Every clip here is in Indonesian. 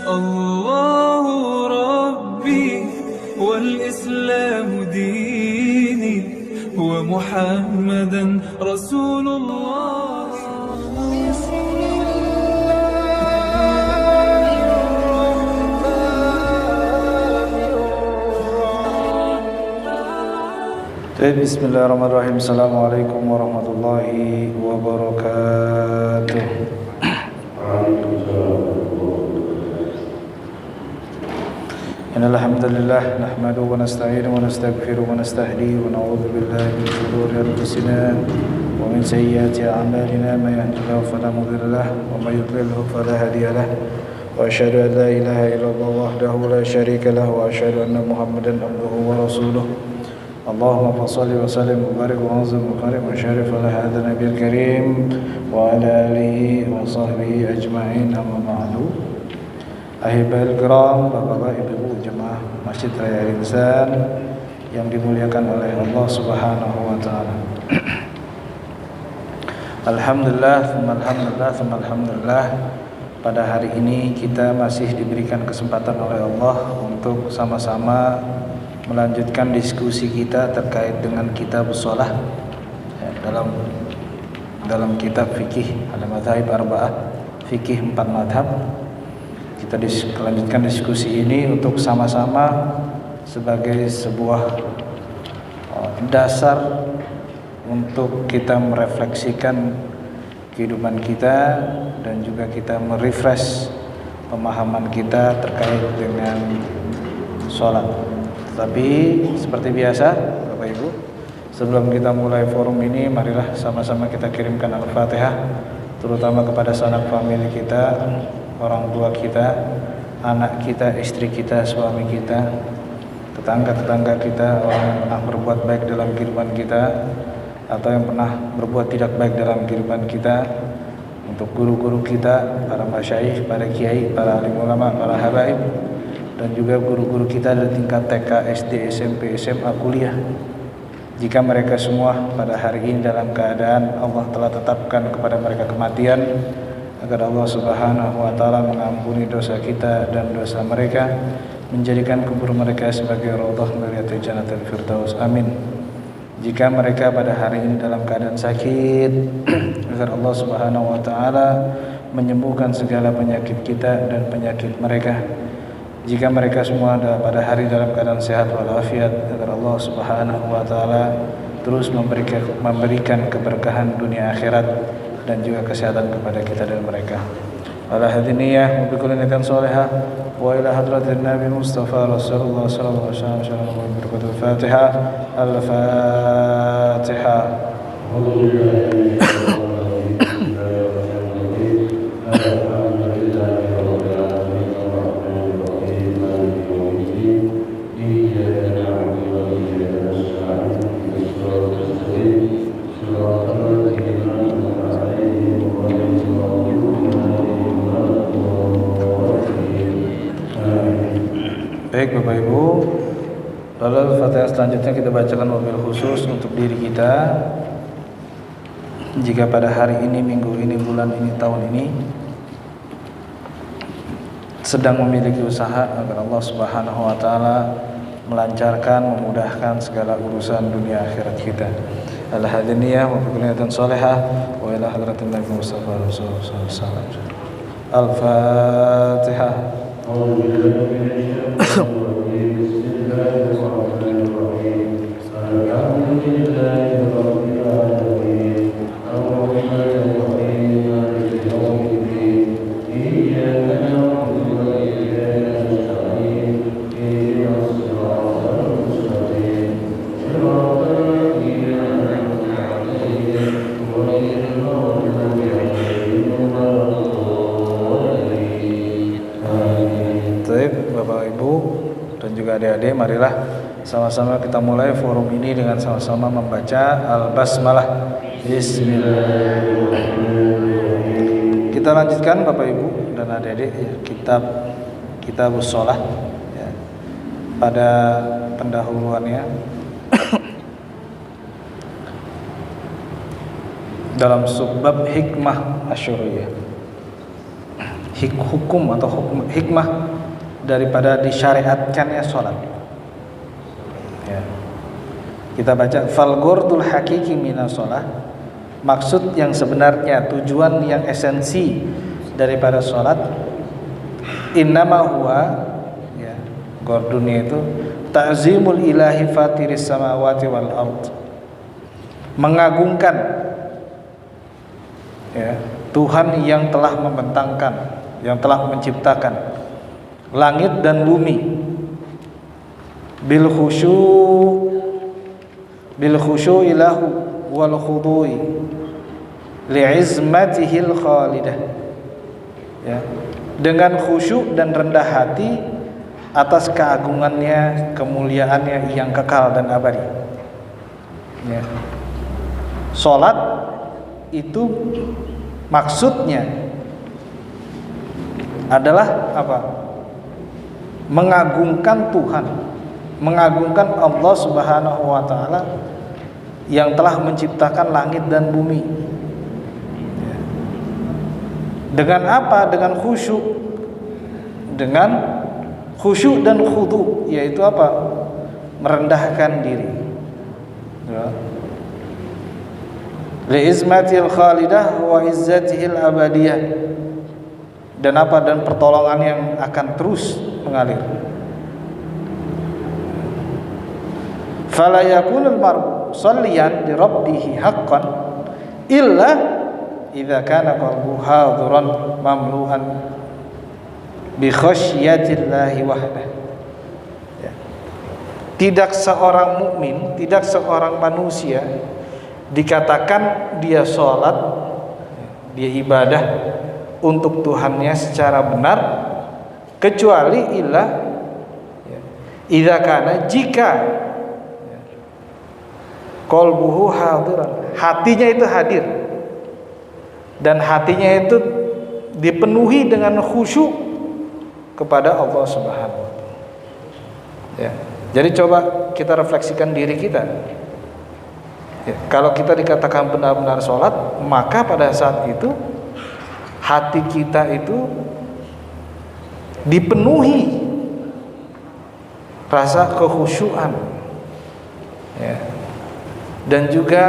الله ربي والإسلام ديني ومحمدا رسول الله. Bismillahirrahmanirrahim. Assalamualaikum warahmatullahi wabarakatuh. Innal hamdalillah nahmaduhu wa nasta'inuhu wa nastaghfiruhu wa nastahdihi wa na'udzu billahi min shururi anfusina wa min sayyiati a'malina may yahdihillahu fala mudilla lahu wa may yudlilhu fala hadiya lahu wa asyhadu an la ilaha illallah wahdahu la syarika lahu wa asyhadu anna Muhammadan abduhu wa rasuluh. Allahumma salli wa sallim wa barik wa azim wa karim wa syarif ala hadha nabiyil karim wa ala alihi wa sahbihi ajma'in, amma ba'du. Ahibahil kiram, bapak-bapak, ibu-ibu jemaah Masjid Raya Insan yang dimuliakan oleh Allah Subhanahu wa taala. Alhamdulillah, pada hari ini kita masih diberikan kesempatan oleh Allah untuk sama-sama melanjutkan diskusi kita terkait dengan kitab shalah dalam kitab fikih al-madzhab arba'ah, fikih 4 mazhab. Kita lanjutkan diskusi ini untuk sama-sama sebagai sebuah dasar untuk kita merefleksikan kehidupan kita dan juga kita merefresh pemahaman kita terkait dengan sholat. Tapi seperti biasa Bapak Ibu, sebelum kita mulai forum ini, marilah sama-sama kita kirimkan Al-Fatihah, terutama kepada sanak famili kita, orang tua kita, anak kita, istri kita, suami kita, tetangga-tetangga kita, orang yang pernah berbuat baik dalam kehidupan kita atau yang pernah berbuat tidak baik dalam kehidupan kita, untuk guru-guru kita, para masyayikh, para kiai, para alim ulama, para habaib, dan juga guru-guru kita dari tingkat TK, SD, SMP, SMA, kuliah. Jika mereka semua pada hari ini dalam keadaan Allah telah tetapkan kepada mereka kematian, agar Allah Subhanahu wa taala mengampuni dosa kita dan dosa mereka, menjadikan kubur mereka sebagai raudhah min riyadil jannatil firdaus. Amin. Jika mereka pada hari ini dalam keadaan sakit, agar Allah Subhanahu wa taala menyembuhkan segala penyakit kita dan penyakit mereka. Jika mereka semua pada hari dalam keadaan sehat walafiat, agar Allah Subhanahu wa taala terus memberikan keberkahan dunia akhirat dan juga kesehatan kepada kita dan mereka. Ala hadiniyah wa bikulli niyatin shalihah wa ila hadratin Nabi Mustafa Rasulullah sallallahu alaihi wasallam wa barakatuh. Fatihah. Al-Fatihah. Baik Bapak Ibu, lalu Fatihah selanjutnya kita bacakan wabil khusus untuk diri kita. Jika pada hari ini, minggu ini, bulan ini, tahun ini sedang memiliki usaha agar Allah Subhanahu wa taala melancarkan, memudahkan segala urusan dunia akhirat kita. Al-hadiniyah wa bikulli niyatin shalihah wa ila hadratin Nabi Mustafa sallallahu alaihi wasallam. Al-Fatihah. Bapak Ibu dan juga adik-adik, marilah sama-sama kita mulai forum ini dengan sama-sama membaca Al-Basmalah. Bismillahirrahmanirrahim. Kita lanjutkan Bapak Ibu dan adik-adik kitab shalah ya. Pada pendahuluannya dalam subbab hikmah asyuriyah. hukum atau hikmah daripada disyariatkannya sholat. Ya. Kita baca fal ghurdul hakiki minas sholat. Maksud yang sebenarnya, tujuan yang esensi daripada sholat, innama huwa, ya, ghurdunnya itu ta'zimul ilahi fatiris samawati wal ard, mengagungkan, ya, Tuhan yang telah membentangkan, yang telah menciptakan langit dan bumi, bil khusyu' ilahu wal khudu'i li'izmatihil khalidah, ya, dengan khusyuk dan rendah hati atas keagungannya, kemuliaannya yang kekal dan abadi. Ya. Salat itu maksudnya adalah apa? Mengagungkan Tuhan, mengagungkan Allah Subhanahu wa taala yang telah menciptakan langit dan bumi. Ya. Dengan apa? Dengan khusyuk. Dengan khusyuk dan khudu, yaitu apa? Merendahkan diri. Ya. Li'izmatil khalidah wa izzatihil abadiyah. Dan apa? Dan pertolongan yang akan terus mengalir. Fala yakunul mar'u salliyan li rabbih haqqan illa idza kana qalbuhu hadiran mamlu'an bi khasyatillahi wahdah. Ya. Tidak seorang mukmin, tidak seorang manusia dikatakan dia sholat, dia ibadah untuk Tuhannya secara benar, kecuali idza kana, jika qalbuhu hadiran, hatinya itu hadir, dan hatinya itu dipenuhi dengan khusyuk kepada Allah Subhanahu wa taala. Ya. Jadi coba kita refleksikan diri kita. Ya, kalau kita dikatakan benar-benar sholat, maka pada saat itu hati kita itu dipenuhi rasa kekhusyuan, ya, dan juga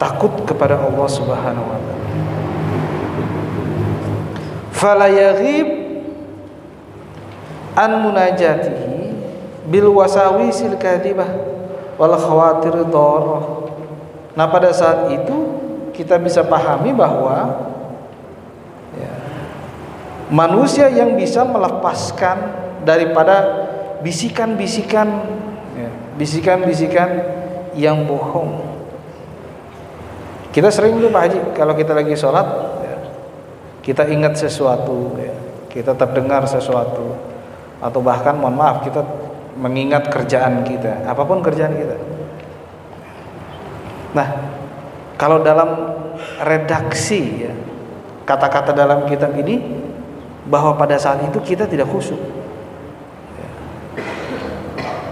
takut kepada Allah Subhanahu wa taala. Fala yaghib an munajatihi bil wasawisil kadhibah wal khawatir dharrah. Nah, pada saat itu kita bisa pahami bahwa, ya, manusia yang bisa melepaskan daripada bisikan-bisikan, ya, bisikan-bisikan yang bohong. Kita sering tuh Pak Haji, kalau kita lagi sholat, ya, kita ingat sesuatu, ya, kita terdengar sesuatu, atau bahkan mohon maaf kita mengingat kerjaan kita, apapun kerjaan kita. Nah, kalau dalam redaksi, ya, kata-kata dalam kitab ini, bahwa pada saat itu kita tidak khusyuk, ya.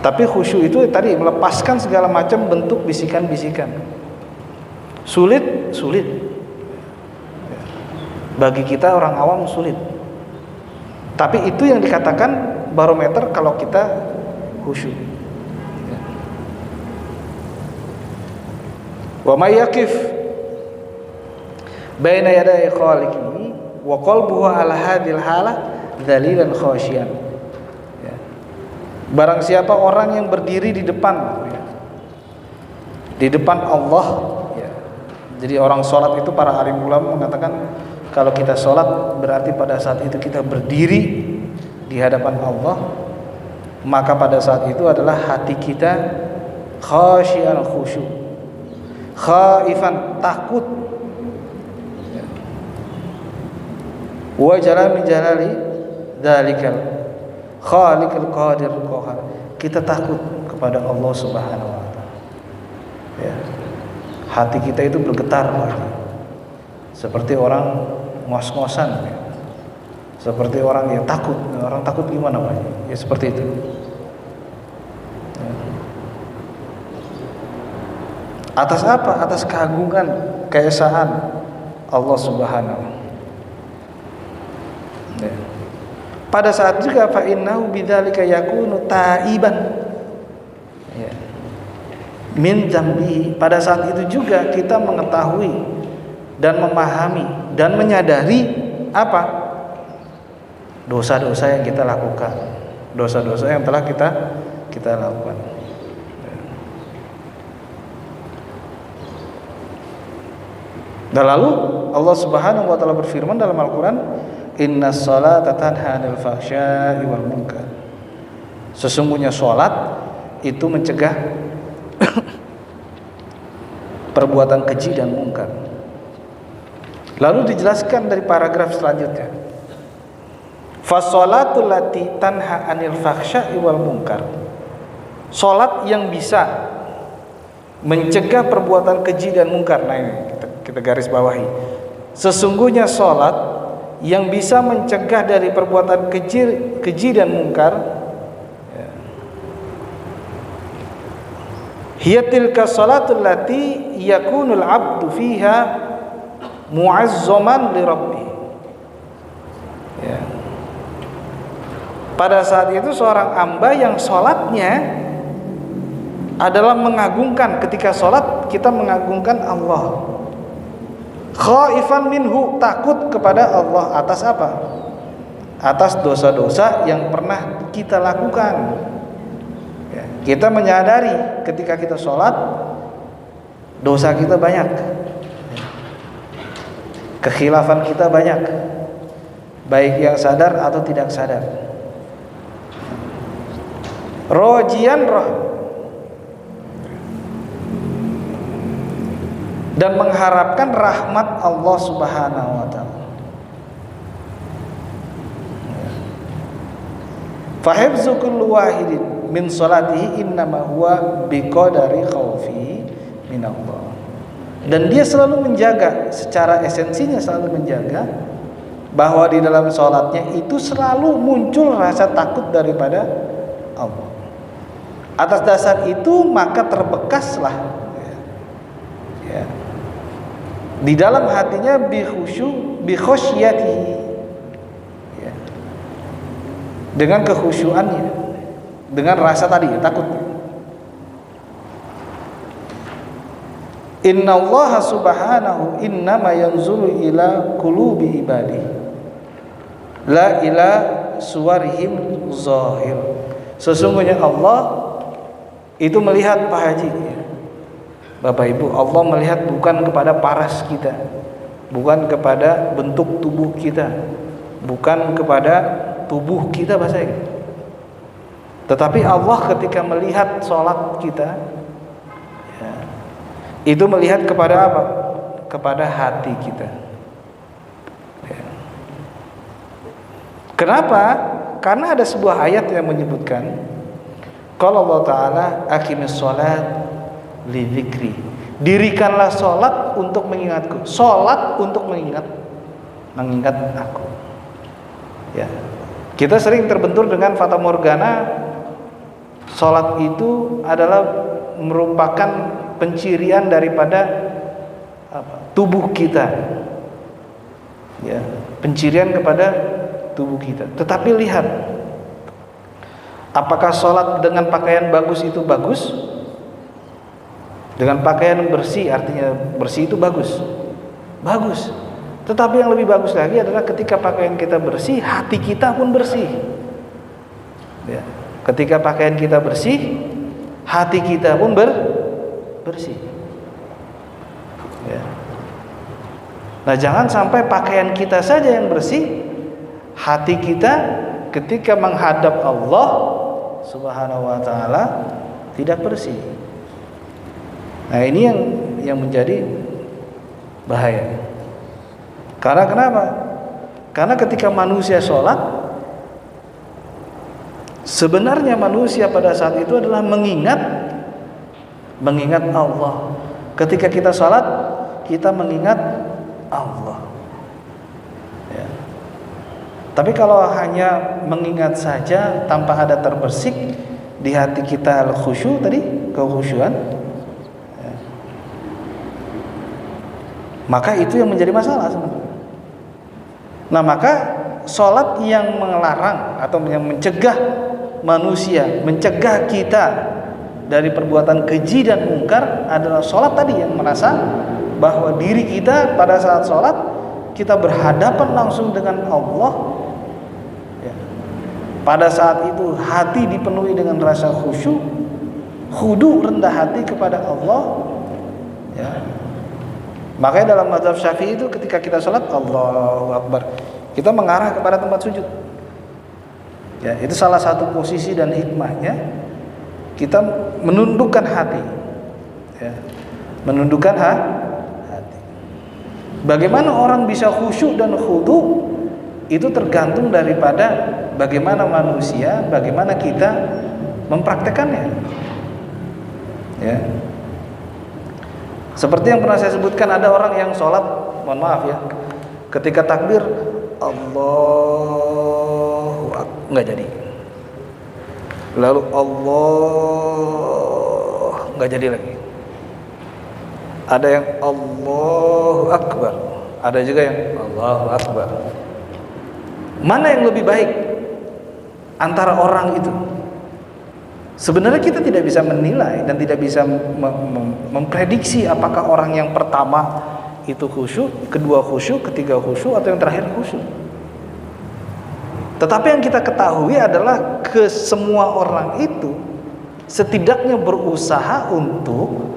Tapi khusyuk itu tadi melepaskan segala macam bentuk bisikan-bisikan. Sulit, ya. Bagi kita orang awam sulit. Tapi itu yang dikatakan barometer kalau kita khusyuk. Wa may yaqif baina yaday khaliqihi wa qalbuhu ala hadhil halah dzalilan khasyian. Ya. Barang siapa orang yang berdiri di depan, ya, di depan Allah, ya. Jadi orang sholat itu, para alim ulama mengatakan kalau kita sholat berarti pada saat itu kita berdiri di hadapan Allah, maka pada saat itu adalah hati kita khasyian, khusyuk, khaifan, takut, wa jalal min jalali dzalikal khaliqul qadir qahar. Kita takut kepada Allah Subhanahu wa taala. Ya. Hati kita itu bergetar lagi. Seperti orang ngos-ngosan, ya. Seperti orang yang takut. Orang takut gimana Pak? Ya seperti itu. Ya. Atas apa? Atas keagungan, keesaan Allah Subhanahu. Pada saat juga fa innahu bidzalika yakunu taiban, ya, min dzambihi. Pada saat itu juga kita mengetahui dan memahami dan menyadari apa? Dosa-dosa yang kita lakukan, dosa-dosa yang telah kita lakukan. Dan lalu Allah Subhanahu wa taala berfirman dalam Al-Qur'an, innas salata tanha 'anil fahsya'i wal munkar. Sesungguhnya salat itu mencegah perbuatan keji dan mungkar. Lalu dijelaskan dari paragraf selanjutnya, fasolatul lati tanha 'anil fahsya'i wal munkar. Salat yang bisa mencegah perbuatan keji dan mungkar. Nah, ini kita garis bawahi. Sesungguhnya salat yang bisa mencegah dari perbuatan keji dan mungkar, hiya tilka salatul lati yakunul abdu fiha mu'azzaman li rabbih. Ya. Pada saat itu seorang hamba yang salatnya adalah mengagungkan, ketika salat kita mengagungkan Allah. Khaifan minhu, takut kepada Allah atas apa? Atas dosa-dosa yang pernah kita lakukan. Ya, kita menyadari ketika kita sholat dosa kita banyak, kekhilafan kita banyak, baik yang sadar atau tidak sadar. Rojian roh, dan mengharapkan rahmat Allah Subhanahu wa taala. Fa hifzu kulli wahidin min salatihi innama huwa biqadari khaufi min Allah. Dan dia selalu menjaga, secara esensinya selalu menjaga bahwa di dalam salatnya itu selalu muncul rasa takut daripada Allah. Atas dasar itu maka terbekaslah ya, di dalam hatinya bi khusyatihi, ya, dengan kekhusyuannya, dengan rasa tadi takut. Inna Allah subhanahu innama yanzuru ila qulubi ibadihi la ila suwarihim zahir. Sesungguhnya Allah itu melihat, Pak Haji, Bapak Ibu, Allah melihat bukan kepada paras kita, bukan kepada bentuk tubuh kita, bukan kepada tubuh kita bahasa ini. Tetapi Allah ketika melihat sholat kita, ya, itu melihat kepada apa? Kepada hati kita. Ya. Kenapa? Karena ada sebuah ayat yang menyebutkan, kalau Allah Ta'ala aqimis sholat li dzikri, dirikanlah sholat untuk mengingatku. Sholat untuk mengingat aku. Ya, kita sering terbentur dengan fata morgana. Sholat itu adalah merupakan pencirian daripada tubuh kita. Ya, pencirian kepada tubuh kita. Tetapi lihat, apakah sholat dengan pakaian bagus itu bagus? Dengan pakaian bersih, artinya bersih itu bagus. Bagus. Tetapi yang lebih bagus lagi adalah ketika pakaian kita bersih, hati kita pun bersih. Ya. Ketika pakaian kita bersih, hati kita pun bersih. Ya. Nah, jangan sampai pakaian kita saja yang bersih, hati kita ketika menghadap Allah Subhanahu wa taala tidak bersih. Nah, ini yang menjadi bahaya. Karena kenapa? Karena ketika manusia sholat, sebenarnya manusia pada saat itu adalah mengingat Allah. Ketika kita sholat, kita mengingat Allah. Ya. Tapi kalau hanya mengingat saja tanpa ada terbersih di hati kita al-khusyu tadi, kekhusyuan, ya, maka itu yang menjadi masalah sebenarnya. Nah, maka sholat yang melarang atau yang mencegah manusia, mencegah kita dari perbuatan keji dan mungkar adalah sholat tadi, yang merasa bahwa diri kita pada saat sholat kita berhadapan langsung dengan Allah. Ya. Pada saat itu hati dipenuhi dengan rasa khusyuk, khudu, rendah hati kepada Allah. Ya. Makanya dalam mazhab Syafi'i itu ketika kita sholat Allahu Akbar, kita mengarah kepada tempat sujud. Ya, itu salah satu posisi dan hikmahnya, kita menundukkan hati. Ya, menundukkan hati. Bagaimana orang bisa khusyuk dan khudu itu tergantung daripada bagaimana manusia, bagaimana kita mempraktekannya. Ya. Seperti yang pernah saya sebutkan, ada orang yang sholat, mohon maaf ya, ketika takbir Allahu Akbar nggak jadi, lalu Allah nggak jadi lagi. Ada yang Allahu Akbar, ada juga yang Allahu Akbar. Mana yang lebih baik antara orang itu? Sebenarnya kita tidak bisa menilai dan tidak bisa memprediksi apakah orang yang pertama itu khusyuk, kedua khusyuk, ketiga khusyuk, atau yang terakhir khusyuk. Tetapi yang kita ketahui adalah semua orang itu setidaknya berusaha untuk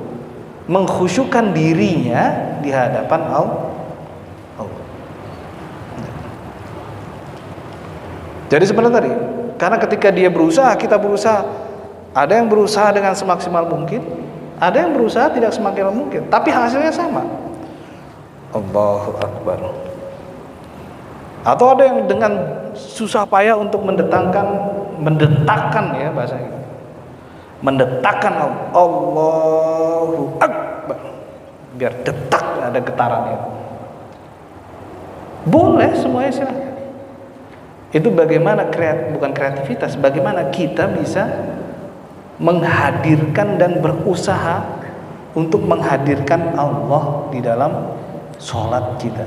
mengkhusyukkan dirinya di hadapan Allah. Jadi sebenarnya tadi, karena ketika dia berusaha, kita berusaha. Ada yang berusaha dengan semaksimal mungkin, ada yang berusaha tidak semaksimal mungkin, tapi hasilnya sama. Allahu Akbar. Atau ada yang dengan susah payah untuk mendetakkan ya bahasanya, mendetakkan Allahu Akbar, biar detak, ada getarannya. Boleh semuanya, silakan. Itu bagaimana bukan kreativitas, bagaimana kita bisa menghadirkan dan berusaha untuk menghadirkan Allah di dalam sholat kita.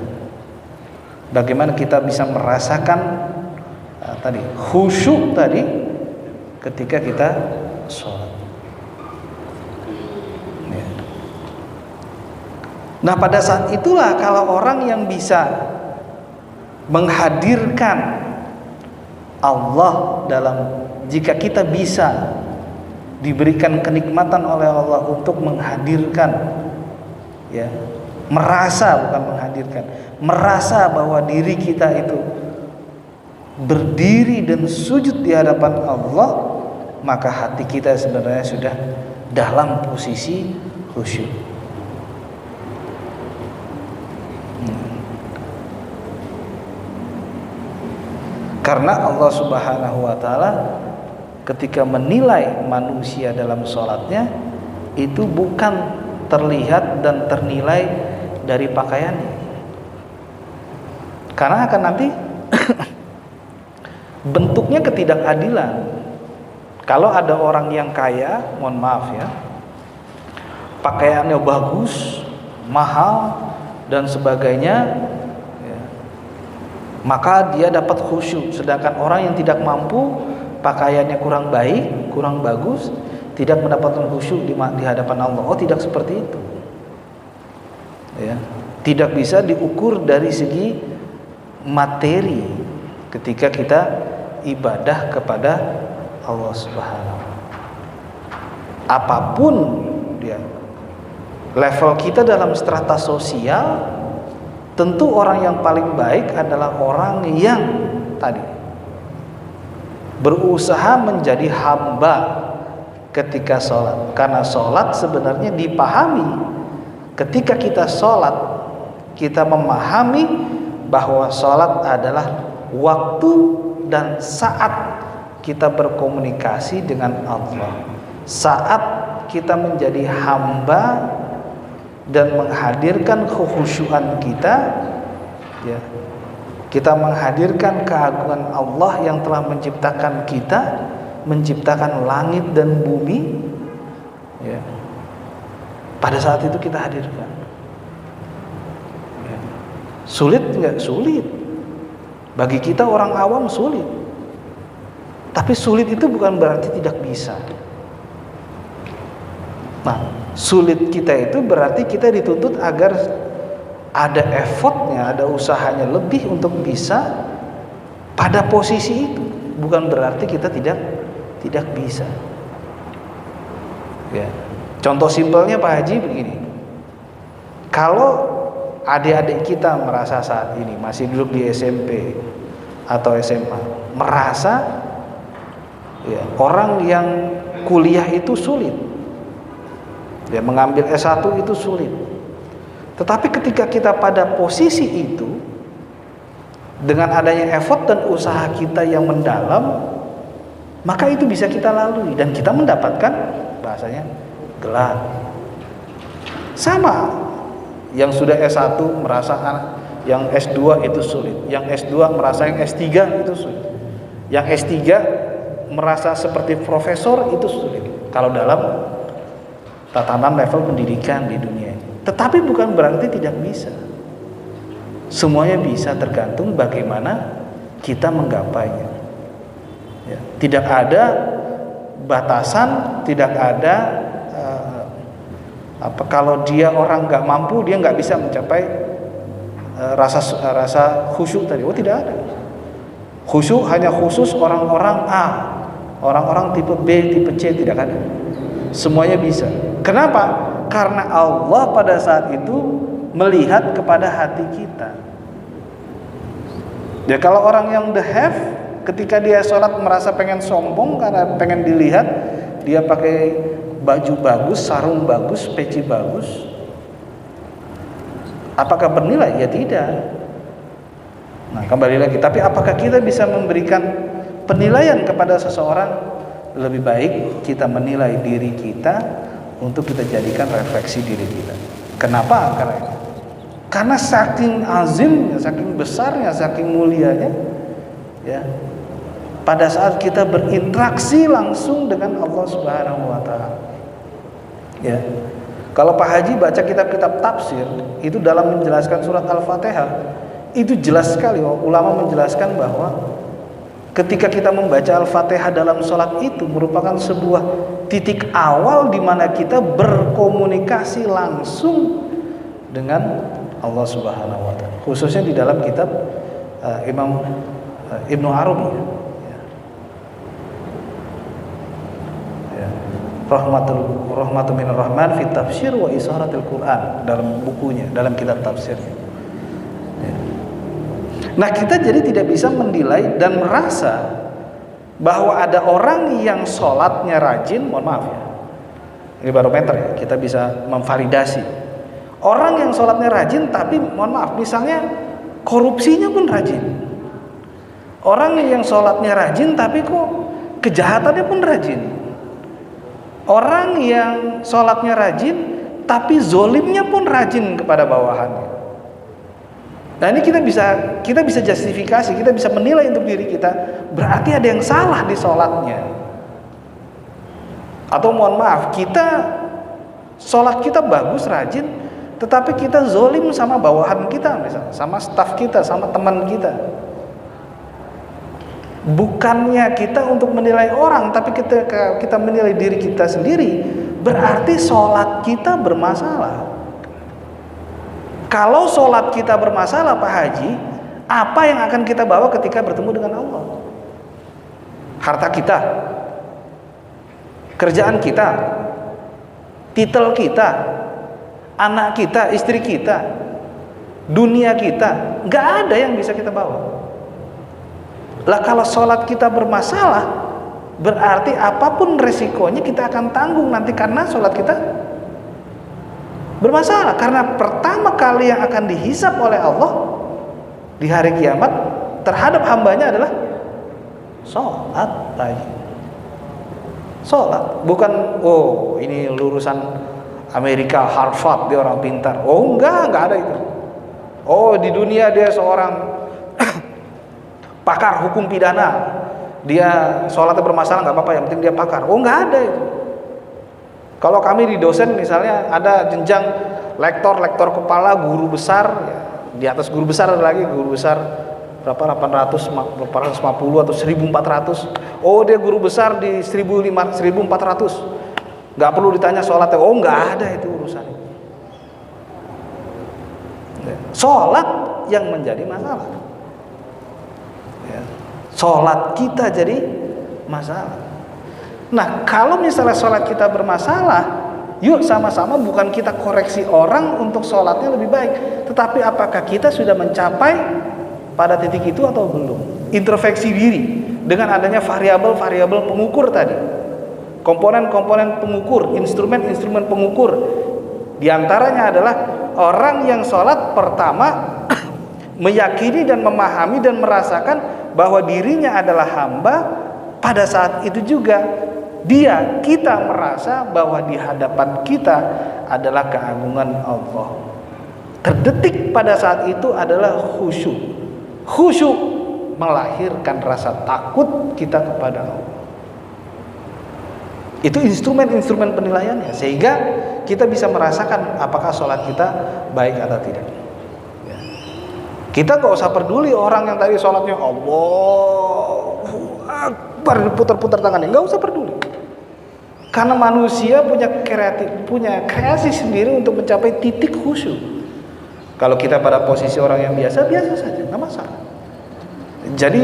Bagaimana kita bisa merasakan tadi khusyuk tadi ketika kita sholat. Ya. Nah, pada saat itulah kalau orang yang bisa menghadirkan Allah jika kita bisa diberikan kenikmatan oleh Allah untuk menghadirkan, ya, merasa bahwa diri kita itu berdiri dan sujud di hadapan Allah, maka hati kita sebenarnya sudah dalam posisi khusyuk. Karena Allah Subhanahu wa taala ketika menilai manusia dalam sholatnya itu bukan terlihat dan ternilai dari pakaiannya, karena akan nanti bentuknya ketidakadilan. Kalau ada orang yang kaya, mohon maaf ya, pakaiannya bagus, mahal dan sebagainya, ya, maka dia dapat khusyuk. Sedangkan orang yang tidak mampu, pakaiannya kurang baik, kurang bagus, tidak mendapatkan khusyuk di hadapan Allah. Oh, tidak seperti itu. Ya, tidak bisa diukur dari segi materi ketika kita ibadah kepada Allah Subhanahu. Apapun dia level kita dalam strata sosial, tentu orang yang paling baik adalah orang yang tadi berusaha menjadi hamba ketika sholat. Karena sholat sebenarnya dipahami, ketika kita sholat kita memahami bahwa sholat adalah waktu dan saat kita berkomunikasi dengan Allah, saat kita menjadi hamba dan menghadirkan kekhusyuan kita, ya, kita menghadirkan keagungan Allah yang telah menciptakan kita, menciptakan langit dan bumi, ya. Pada saat itu kita hadirkan. Ya. Sulit nggak? Sulit. Bagi kita orang awam sulit. Tapi sulit itu bukan berarti tidak bisa. Nah, sulit kita itu berarti kita dituntut agar ada effortnya, ada usahanya lebih untuk bisa pada posisi itu. Bukan berarti kita tidak bisa. Ya. Contoh simpelnya Pak Haji begini. Kalau adik-adik kita merasa saat ini masih duduk di SMP atau SMA, merasa ya, orang yang kuliah itu sulit, ya, mengambil S1 itu sulit. Tetapi ketika kita pada posisi itu, dengan adanya effort dan usaha kita yang mendalam, maka itu bisa kita lalui dan kita mendapatkan bahasanya gelar. Sama, yang sudah S1 merasakan yang S2 itu sulit, yang S2 merasa yang S3 itu sulit, yang S3 merasa seperti profesor itu sulit kalau dalam tatanan level pendidikan di dunia ini. Tetapi bukan berarti tidak bisa. Semuanya bisa, tergantung bagaimana kita menggapainya. Ya, tidak ada batasan, tidak ada kalau dia orang nggak mampu, dia nggak bisa mencapai rasa khusyuk tadi. Oh, tidak ada. Khusyuk hanya khusus orang-orang A, orang-orang tipe B, tipe C, tidak ada. Semuanya bisa. Kenapa? Karena Allah pada saat itu melihat kepada hati kita. Ya, kalau orang yang the have, ketika dia sholat merasa pengen sombong karena pengen dilihat, dia pakai baju bagus, sarung bagus, peci bagus, apakah bernilai? Ya tidak. Nah, kembali lagi, tapi apakah kita bisa memberikan penilaian kepada seseorang? Lebih baik kita menilai diri kita untuk kita jadikan refleksi diri kita. Kenapa? Karena saking azimnya, saking besarnya, saking mulianya, ya, pada saat kita berinteraksi langsung dengan Allah Subhanahu wa Ta'ala. Ya. Kalau Pak Haji baca kitab-kitab tafsir, itu dalam menjelaskan surat Al-Fatihah, itu jelas sekali, ulama menjelaskan bahwa ketika kita membaca Al-Fatihah dalam sholat itu merupakan sebuah titik awal di mana kita berkomunikasi langsung dengan Allah Subhanahu wa Ta'ala. Khususnya di dalam kitab Imam Ibnu Arabi, Rahmatul minar Rahman fi tafsir wa isaratil Quran, dalam bukunya, dalam kitab tafsirnya. Nah, kita jadi tidak bisa menilai dan merasa bahwa ada orang yang sholatnya rajin, mohon maaf ya, ini barometer ya, kita bisa memvalidasi. Orang yang sholatnya rajin tapi mohon maaf, misalnya korupsinya pun rajin. Orang yang sholatnya rajin tapi kok kejahatannya pun rajin. Orang yang sholatnya rajin tapi zolimnya pun rajin kepada bawahannya. Nah, ini kita bisa justifikasi, kita bisa menilai untuk diri kita, berarti ada yang salah di sholatnya. Atau mohon maaf, sholat kita bagus, rajin, tetapi kita zolim sama bawahan kita, misalnya sama staf kita, sama teman kita. Bukannya kita untuk menilai orang, tapi ketika kita menilai diri kita sendiri, berarti sholat kita bermasalah. Kalau sholat kita bermasalah, Pak Haji, apa yang akan kita bawa ketika bertemu dengan Allah? Harta kita, kerjaan kita, titel kita, anak kita, istri kita, dunia kita, nggak ada yang bisa kita bawa. Lah, kalau sholat kita bermasalah, berarti apapun resikonya kita akan tanggung nanti karena sholat kita bermasalah. Karena pertama kali yang akan dihisab oleh Allah di hari kiamat terhadap hambanya adalah sholat lagi. Sholat, bukan ini lulusan Amerika, Harvard, dia orang pintar. Enggak ada itu. Di dunia dia seorang pakar hukum pidana, dia sholatnya bermasalah nggak apa-apa, yang penting dia pakar. Nggak ada itu. Kalau kami di dosen misalnya ada jenjang lektor kepala, guru besar, ya, di atas guru besar ada lagi guru besar berapa 850 atau 1400. Oh, dia guru besar di 1400. Nggak perlu ditanya sholatnya. Oh, nggak ada itu urusan. Sholat yang menjadi masalah. Sholat kita jadi masalah. Nah, kalau misalnya sholat kita bermasalah, yuk sama-sama bukan kita koreksi orang untuk sholatnya lebih baik, tetapi apakah kita sudah mencapai pada titik itu atau belum? Introspeksi diri dengan adanya variabel-variabel pengukur tadi, komponen-komponen pengukur, instrumen-instrumen pengukur. Di antaranya adalah orang yang sholat pertama meyakini dan memahami dan merasakan bahwa dirinya adalah hamba. Pada saat itu juga kita merasa bahwa di hadapan kita adalah keagungan Allah. Terdetik pada saat itu adalah khusyuk. Khusyuk melahirkan rasa takut kita kepada Allah. Itu instrumen-instrumen penilaiannya, sehingga kita bisa merasakan apakah sholat kita baik atau tidak. Kita gak usah peduli orang yang tadi sholatnya Allahu Akbar, putar-putar tangannya, gak usah peduli. Karena manusia punya kreasi sendiri untuk mencapai titik khusyuk. Kalau kita pada posisi orang yang biasa saja, gak masalah. Jadi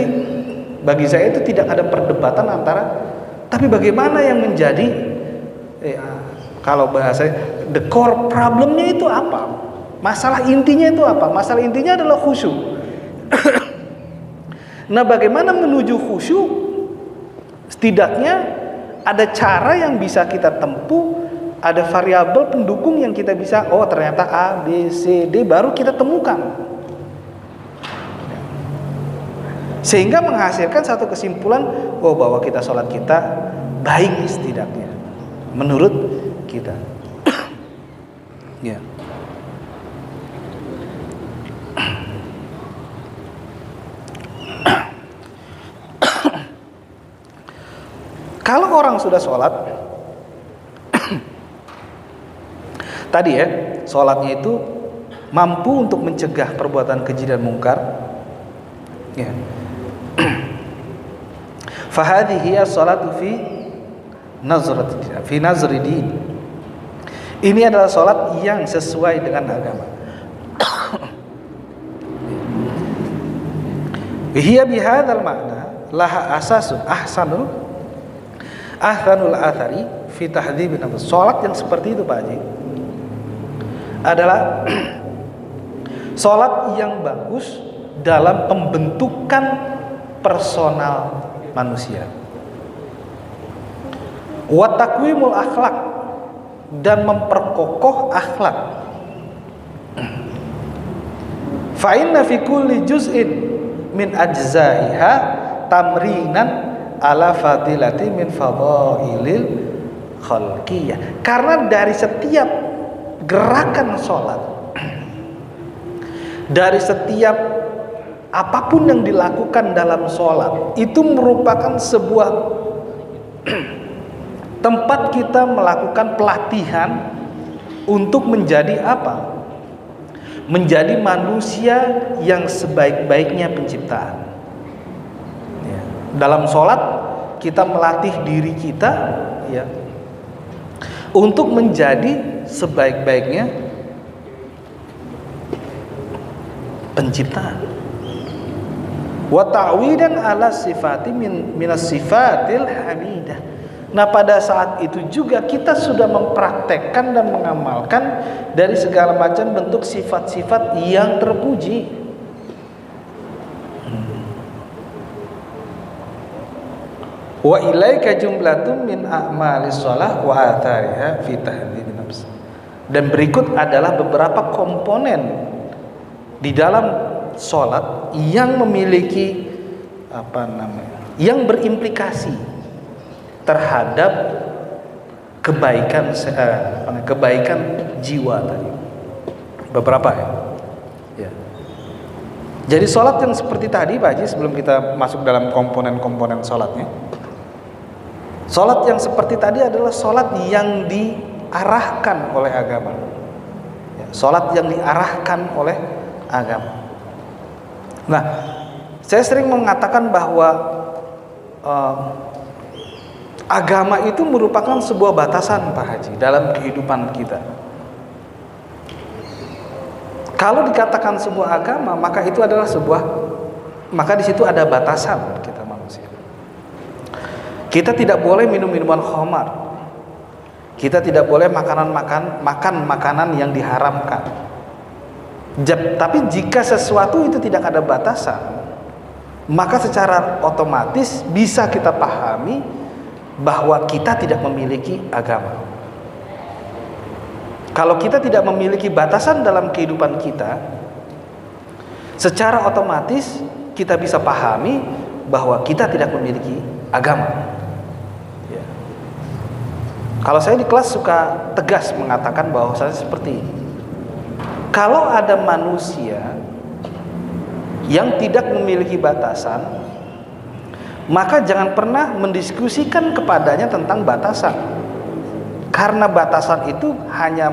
bagi saya itu tidak ada perdebatan antara, tapi bagaimana yang menjadi kalau bahasa the core problemnya itu apa? Masalah intinya itu apa? Masalah intinya adalah khusyuk. Nah, bagaimana menuju khusyuk? Setidaknya ada cara yang bisa kita tempuh, ada variabel pendukung yang kita bisa, oh ternyata A, B, C, D baru kita temukan. Sehingga menghasilkan satu kesimpulan, oh bahwa kita sholat kita baik setidaknya menurut kita. Ya. Kalau orang sudah sholat, tadi ya, sholatnya itu mampu untuk mencegah perbuatan keji dan mungkar. Ya. Fahadhihi as-salatu fi nazri din. Ini adalah sholat yang sesuai dengan agama. Hiya bihadzal ma'na laha asasun ahsanul athari fi tahdhibin nafs. Salat yang seperti itu Pak Haji adalah salat yang bagus dalam pembentukan personal manusia. Wa taqwimul akhlak, dan memperkokoh akhlak. Fa inna fi kulli juz'in min ajzaiha tamrinan ala fadilati min fadailil khalqiyah. Karena dari setiap gerakan sholat, dari setiap apapun yang dilakukan dalam sholat, itu merupakan sebuah tempat kita melakukan pelatihan untuk menjadi apa? Menjadi manusia yang sebaik-baiknya penciptaan. Dalam sholat kita melatih diri kita ya untuk menjadi sebaik-baiknya penciptaan. Wa ta'widan ala sifati minas sifatil hamidah. Nah, pada saat itu juga kita sudah mempraktekkan dan mengamalkan dari segala macam bentuk sifat-sifat yang terpuji. Wa ilaika jumlatun min a'malis shalah wa athariha fi tahdhibin nafs. Dan berikut adalah beberapa komponen di dalam salat yang memiliki yang berimplikasi terhadap kebaikan jiwa tadi. Beberapa ya. Jadi salat yang seperti tadi Pak Haji, sebelum kita masuk dalam komponen-komponen salatnya. Salat yang seperti tadi adalah salat yang diarahkan oleh agama. Salat yang diarahkan oleh agama. Nah, Saya sering mengatakan bahwa agama itu merupakan sebuah batasan, Pak Haji, dalam kehidupan kita. Kalau dikatakan sebuah agama, maka itu adalah maka di situ ada batasan kita manusia. Kita tidak boleh minum minuman khamar. Kita tidak boleh makan makanan yang diharamkan. Tapi jika sesuatu itu tidak ada batasan, maka secara otomatis bisa kita pahami bahwa kita tidak memiliki agama. Kalau kita tidak memiliki batasan dalam kehidupan kita, secara otomatis kita bisa pahami bahwa kita tidak memiliki agama. Ya. Kalau saya di kelas suka tegas mengatakan bahwa saya seperti ini. Kalau ada manusia yang tidak memiliki batasan, maka jangan pernah mendiskusikan kepadanya tentang batasan. Karena batasan itu hanya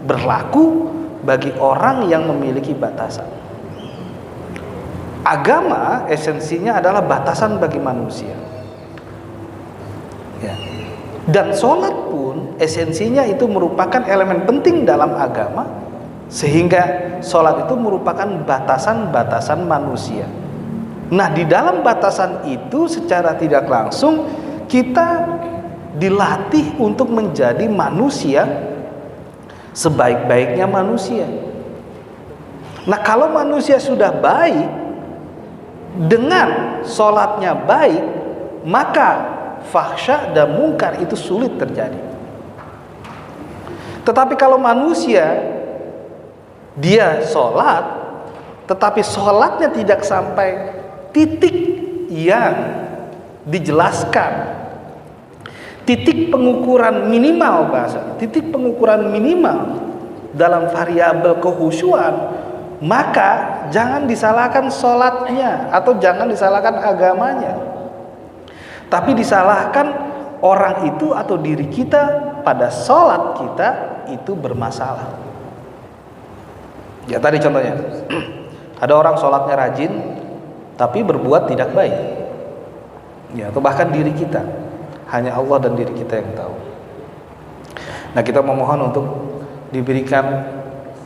berlaku bagi orang yang memiliki batasan. Agama esensinya adalah batasan bagi manusia. Ya. Dan sholat pun esensinya itu merupakan elemen penting dalam agama, sehingga sholat itu merupakan batasan-batasan manusia. Nah, di dalam batasan itu secara tidak langsung kita dilatih untuk menjadi manusia sebaik-baiknya manusia. Nah, kalau manusia sudah baik, dengan sholatnya baik, maka fahsya dan mungkar itu sulit terjadi. Tetapi kalau manusia dia sholat, tetapi sholatnya tidak sampai titik yang dijelaskan, titik pengukuran minimal titik pengukuran minimal dalam variabel kehusyuan, maka jangan disalahkan sholatnya atau jangan disalahkan agamanya, tapi disalahkan orang itu atau diri kita pada sholat kita itu bermasalah. Ya tadi contohnya, ada orang sholatnya rajin tapi berbuat tidak baik, ya, atau bahkan diri kita, hanya Allah dan diri kita yang tahu. Nah, kita memohon untuk diberikan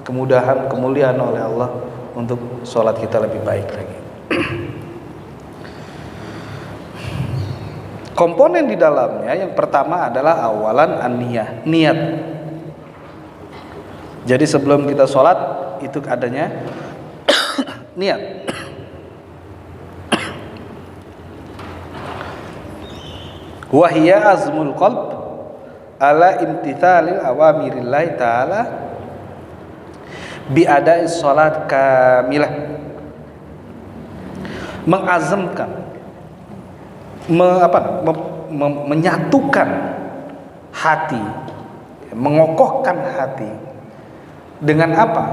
kemudahan, kemuliaan oleh Allah untuk sholat kita lebih baik lagi. Komponen di dalamnya yang pertama adalah awalan an-niyah, niat. Jadi sebelum kita sholat itu adanya niat. Wahia azmul qalb ala imtithalil awamirillahi ta'ala bi'ada'is sholat kamilah. Mengazamkan, menyatukan hati, mengokohkan hati dengan apa?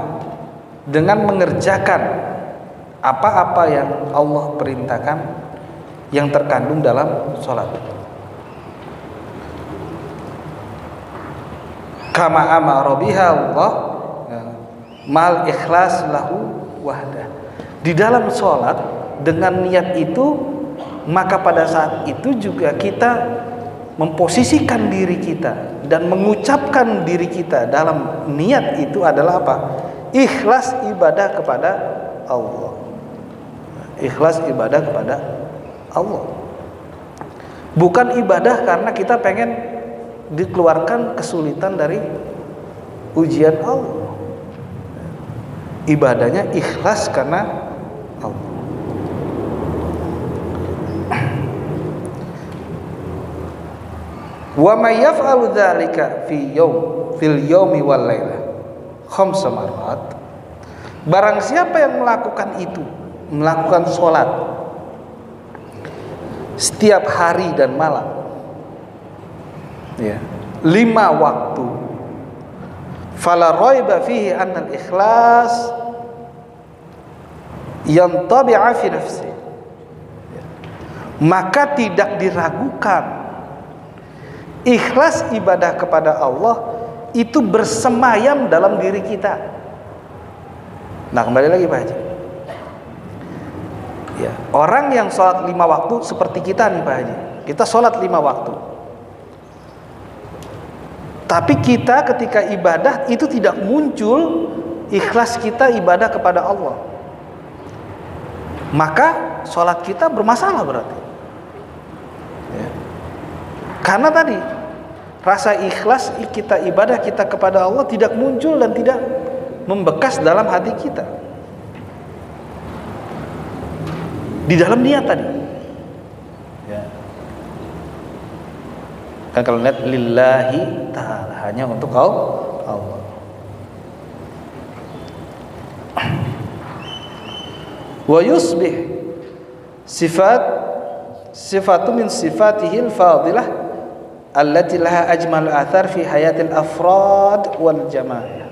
Dengan mengerjakan apa-apa yang Allah perintahkan yang terkandung dalam sholat. Kama amara biha Allah mal ikhlas lahu wahdah. Di dalam sholat dengan niat itu, maka pada saat itu juga kita memposisikan diri kita dan mengucapkan diri kita dalam niat itu adalah apa? Ikhlas ibadah kepada Allah. Ikhlas ibadah kepada Allah. Bukan ibadah karena kita pengen dikeluarkan kesulitan dari ujian Allah. Ibadahnya ikhlas karena Allah. Wa may yaf'alu dzalika fil yaumi wal lailah khamsa marrat. Barang siapa yang melakukan itu, melakukan sholat setiap hari dan malam, ya, 5 waktu, fala raiba fihi anna al-ikhlas yantabi'a fi nafsi, maka tidak diragukan ikhlas ibadah kepada Allah itu bersemayam dalam diri kita. Nah, kembali lagi Pak Haji, Ya, orang yang sholat 5 waktu seperti kita nih Pak Haji. Kita sholat 5 waktu. Tapi kita ketika ibadah itu tidak muncul ikhlas kita ibadah kepada Allah. Maka sholat kita bermasalah berarti. Ya. Karena tadi rasa ikhlas kita ibadah kita kepada Allah tidak muncul dan tidak membekas dalam hati kita. Di dalam niat tadi. Ya. Kan kalau lihat lillahi ta'ala, hanya untuk Allah. Wa yusbih sifatu min sifatihil fadilah allati laha ajmal athar fi hayatil afrad wal jamaah.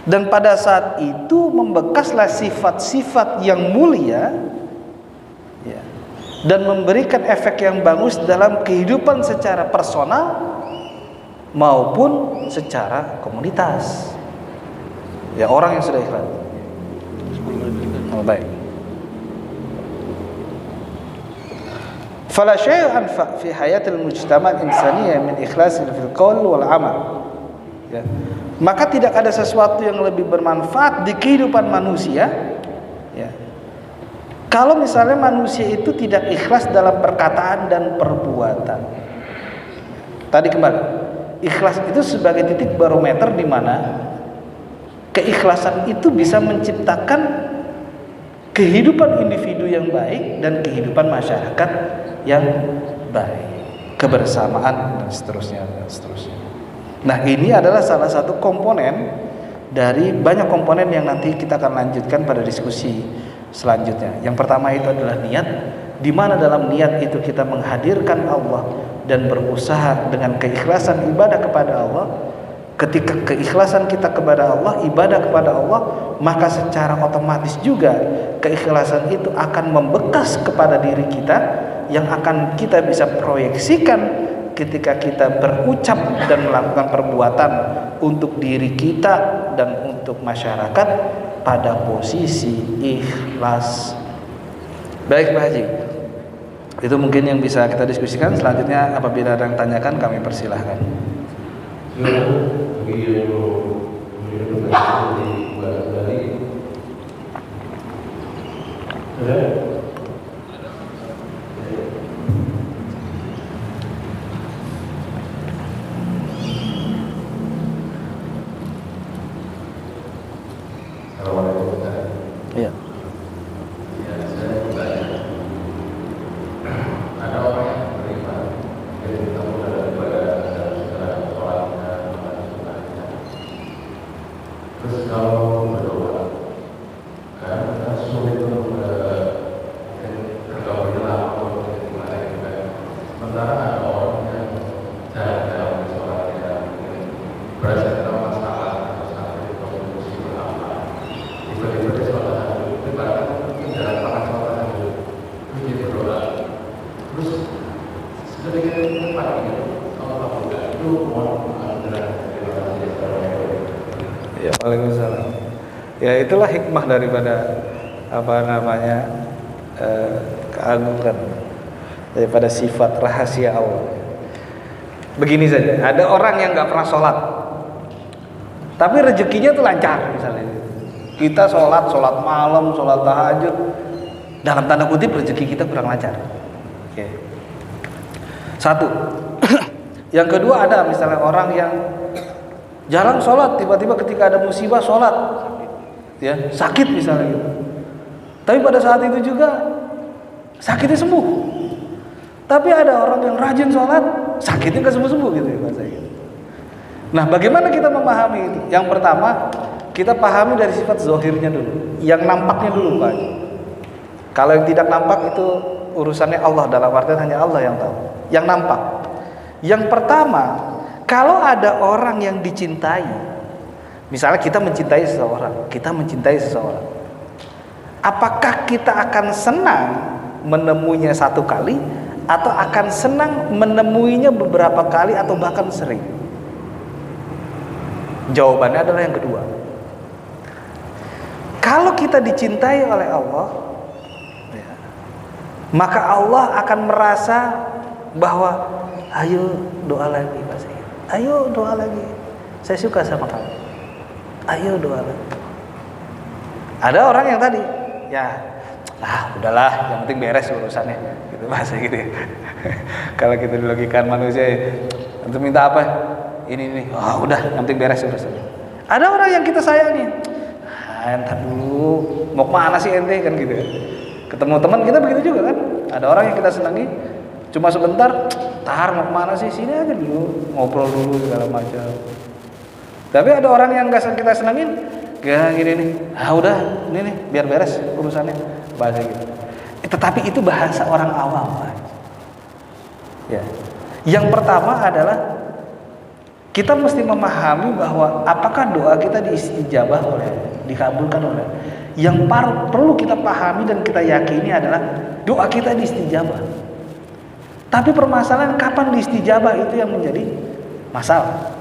Dan pada saat itu membekaslah sifat-sifat yang mulia, ya, dan memberikan efek yang bagus dalam kehidupan secara personal maupun secara komunitas. Ya, orang yang sudah ikhlas. Oh, baik. Fala syai'un anfa' fi hayatil mujtama' al-insaniyah min ikhlasin fil qaul wal amal. Ya. Maka tidak ada sesuatu yang lebih bermanfaat di kehidupan manusia, ya, kalau misalnya manusia itu tidak ikhlas dalam perkataan dan perbuatan. Tadi kembali, ikhlas itu sebagai titik barometer di mana keikhlasan itu bisa menciptakan kehidupan individu yang baik dan kehidupan masyarakat yang baik, kebersamaan dan seterusnya dan seterusnya. Nah, ini adalah salah satu komponen dari banyak komponen yang nanti kita akan lanjutkan pada diskusi selanjutnya. Yang pertama itu adalah niat, di mana dalam niat itu kita menghadirkan Allah dan berusaha dengan keikhlasan ibadah kepada Allah. Ketika keikhlasan kita kepada Allah, ibadah kepada Allah, maka secara otomatis juga keikhlasan itu akan membekas kepada diri kita, yang akan kita bisa proyeksikan ketika kita berucap dan melakukan perbuatan untuk diri kita dan untuk masyarakat pada posisi ikhlas. Baik Pak Haji, itu mungkin yang bisa kita diskusikan. Selanjutnya apabila ada yang tanyakan kami persilahkan. Iya. Ya, waalaikumsalam. Ya, itulah hikmah daripada keagungan daripada sifat rahasia Allah. Begini saja, ada orang yang nggak pernah sholat, tapi rezekinya tuh lancar misalnya. Kita sholat malam, sholat tahajud, dalam tanda kutip rezeki kita kurang lancar. Oke. Satu. Yang kedua, ada misalnya orang yang jarang sholat, tiba-tiba ketika ada musibah sholat, ya, sakit misalnya gitu. Tapi pada saat itu juga sakitnya sembuh. Tapi ada orang yang rajin sholat, sakitnya nggak sembuh-sembuh gitu ya Pak Said. Nah, bagaimana kita memahami itu? Yang pertama, kita pahami dari sifat zahirnya dulu, yang nampaknya dulu Pak. Kalau yang tidak nampak itu urusannya Allah, dalam artian hanya Allah yang tahu. Yang nampak. Yang pertama, kalau ada orang yang dicintai, misalnya kita mencintai seseorang, apakah kita akan senang menemuinya satu kali, atau akan senang menemuinya beberapa kali atau bahkan sering? Jawabannya adalah yang kedua. Kalau kita dicintai oleh Allah, maka Allah akan merasa bahwa ayo doa lagi Pak Said, ayo doa lagi, saya suka sama kamu, ayo doa lagi. Ada orang yang tadi ya udahlah, yang penting beres urusannya gitu, bahasa gitu ya. Kalau kita dilogikakan manusia ya, untuk minta apa ini udah, yang penting beres urusannya. Ada orang yang kita sayangi, entar dulu mau kemana sih ente, kan gitu ya. Ketemu teman kita begitu juga kan, ada orang yang kita senangi cuma sebentar, tar mau kemana sih, sini aja dulu, ngobrol dulu segala macam. Tapi ada orang yang gak kita senangin, kayak gini nih, udah ini nih biar beres urusannya, bahasa gitu. Tetapi itu bahasa orang awam, Pak. Ya. Yang pertama adalah kita mesti memahami bahwa apakah doa kita diistijabah oleh, dikabulkan oleh. Yang perlu kita pahami dan kita yakini adalah doa kita diistijabah. Tapi permasalahan kapan diistijabah itu yang menjadi masalah.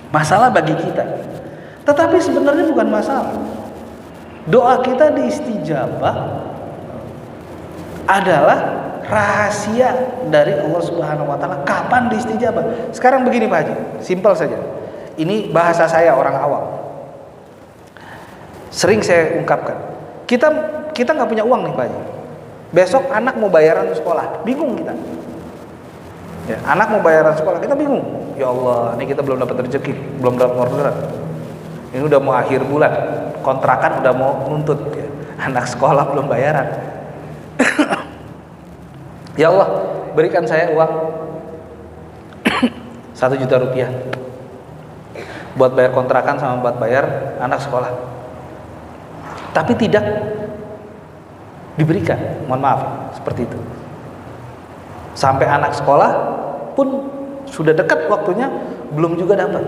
Masalah bagi kita. Tetapi sebenarnya bukan masalah. Doa kita diistijabah adalah rahasia dari Allah Subhanahu wa taala kapan diistijabah. Sekarang begini Pak Haji, simpel saja. Ini bahasa saya orang awam. Sering saya ungkapkan. Kita nggak punya uang nih Pak Haji. Besok anak mau bayaran sekolah, bingung kita. Ya, anak mau bayaran sekolah, kita bingung. Ya Allah, ini kita belum dapat rezeki, belum dapat orderan. Ini udah mau akhir bulan, kontrakan udah mau nuntut. Ya. Anak sekolah belum bayaran. Ya Allah, berikan saya uang 1 juta rupiah buat bayar kontrakan sama buat bayar anak sekolah. Tapi tidak diberikan, mohon maaf, seperti itu. Sampai anak sekolah pun sudah dekat waktunya, belum juga dapat.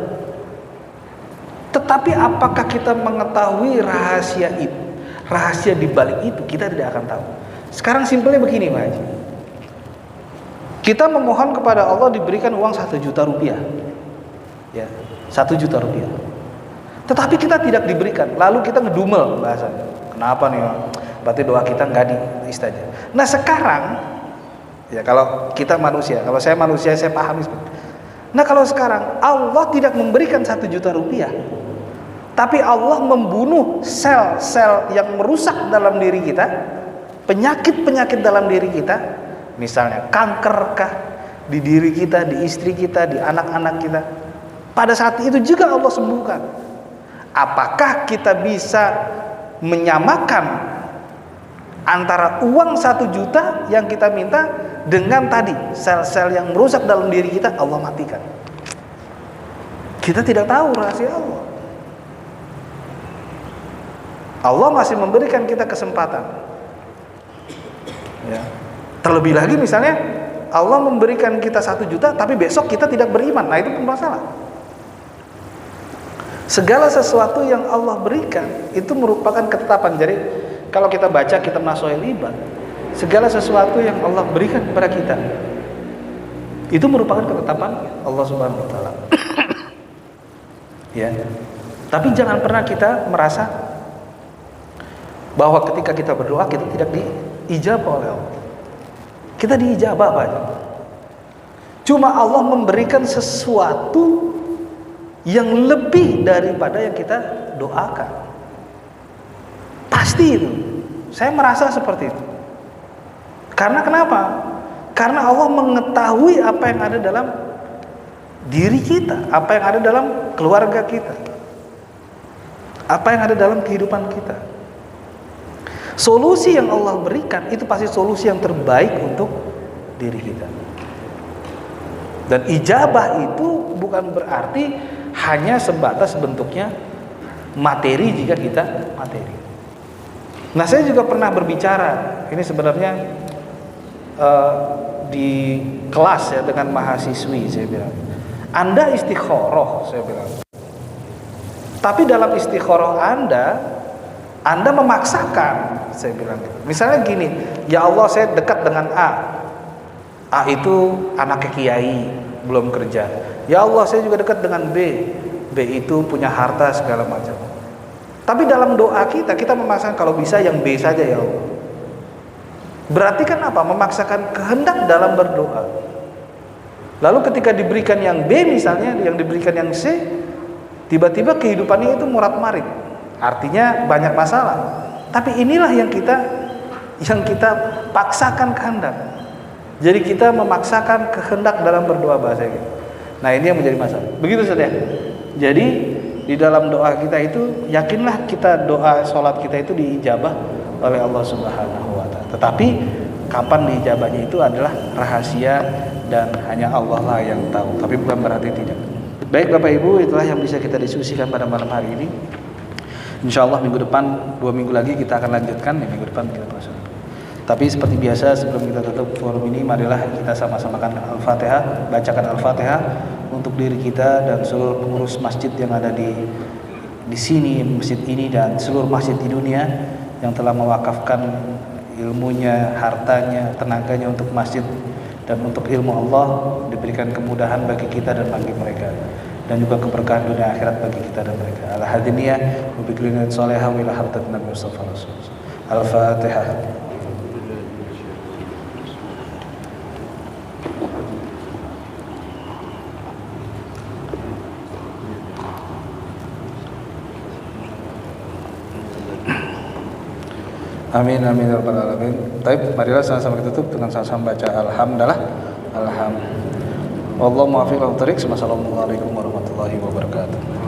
Tetapi apakah kita mengetahui rahasia itu? Rahasia di balik itu kita tidak akan tahu. Sekarang simpelnya begini Pak Haji. Kita memohon kepada Allah diberikan uang 1 juta rupiah. Ya, 1 juta rupiah. Tetapi kita tidak diberikan, lalu kita ngedumel bahasanya. Kenapa nih? Berarti doa kita nggak diistajabah. Nah sekarang, ya kalau kita manusia, kalau saya manusia saya pahami. Nah kalau sekarang Allah tidak memberikan 1 juta rupiah, tapi Allah membunuh sel-sel yang merusak dalam diri kita, penyakit-penyakit dalam diri kita, misalnya kankerkah di diri kita, di istri kita, di anak-anak kita. Pada saat itu juga Allah sembuhkan. Apakah kita bisa menyamakan antara uang 1 juta yang kita minta dengan tadi sel-sel yang merusak dalam diri kita Allah matikan? Kita tidak tahu rahasia Allah. Allah masih memberikan kita kesempatan. Ya. Terlebih lagi misalnya Allah memberikan kita 1 juta tapi besok kita tidak beriman. Nah itu pun masalah. Segala sesuatu yang Allah berikan itu merupakan ketetapan. Jadi kalau kita baca kitab Nasuhul Ibad, segala sesuatu yang Allah berikan kepada kita itu merupakan ketetapan Allah Subhanahu wa taala. Ya. Tapi jangan pernah kita merasa bahwa ketika kita berdoa kita tidak diijabah oleh Allah. Kita diijabah Pak. Cuma Allah memberikan sesuatu yang lebih daripada yang kita doakan. Pasti itu. Saya merasa seperti itu. Karena kenapa? Karena Allah mengetahui apa yang ada dalam diri kita, apa yang ada dalam keluarga kita, apa yang ada dalam kehidupan kita. Solusi yang Allah berikan itu pasti solusi yang terbaik untuk diri kita. Dan ijabah itu bukan berarti hanya sebatas bentuknya materi jika kita materi. Nah saya juga pernah berbicara, ini sebenarnya di kelas ya dengan mahasiswi saya bilang, Anda istikharah, saya bilang. Tapi dalam istikharah Anda memaksakan, saya bilang gitu. Misalnya gini, ya Allah saya dekat dengan A itu anaknya kiai, belum kerja. Ya Allah saya juga dekat dengan B itu punya harta segala macam. Tapi dalam doa kita memaksakan kalau bisa yang B saja ya Allah. Berarti kan apa? Memaksakan kehendak dalam berdoa. Lalu ketika diberikan yang B misalnya, yang diberikan yang C, tiba-tiba kehidupannya itu murat-marit. Artinya banyak masalah. Tapi inilah yang kita paksakan kehendak. Jadi kita memaksakan kehendak dalam berdoa bahasanya. Nah, ini yang menjadi masalah. Begitu saja. Jadi di dalam doa kita itu, yakinlah kita doa sholat kita itu diijabah oleh Allah Subhanahu wa Ta'ala. Tetapi kapan diijabahnya itu adalah rahasia dan hanya Allah lah yang tahu. Tapi bukan berarti tidak. Baik Bapak Ibu, itulah yang bisa kita diskusikan pada malam hari ini. Insya Allah minggu depan, 2 minggu lagi kita akan lanjutkan. Minggu depan kita puasa. Tapi seperti biasa sebelum kita tutup forum ini, marilah kita sama-samakan Al-Fatihah, bacakan Al-Fatihah untuk diri kita dan seluruh pengurus masjid yang ada di sini, masjid ini dan seluruh masjid di dunia yang telah mewakafkan ilmunya, hartanya, tenaganya untuk masjid dan untuk ilmu Allah, diberikan kemudahan bagi kita dan bagi mereka, dan juga keberkahan dunia akhirat bagi kita dan mereka. Al-Hadiniyah wa bikullinan salihah wa ila hadratin Nabi Mustafa Rasulullah. Al-Fatihah. Amin amin ya rabbal alamin. Baik, marilah sama-sama kita tutup dengan sama-sama baca alhamdulillah. Wallahu muwaffiq ila thoriq. Wassalamualaikum warahmatullahi wabarakatuh.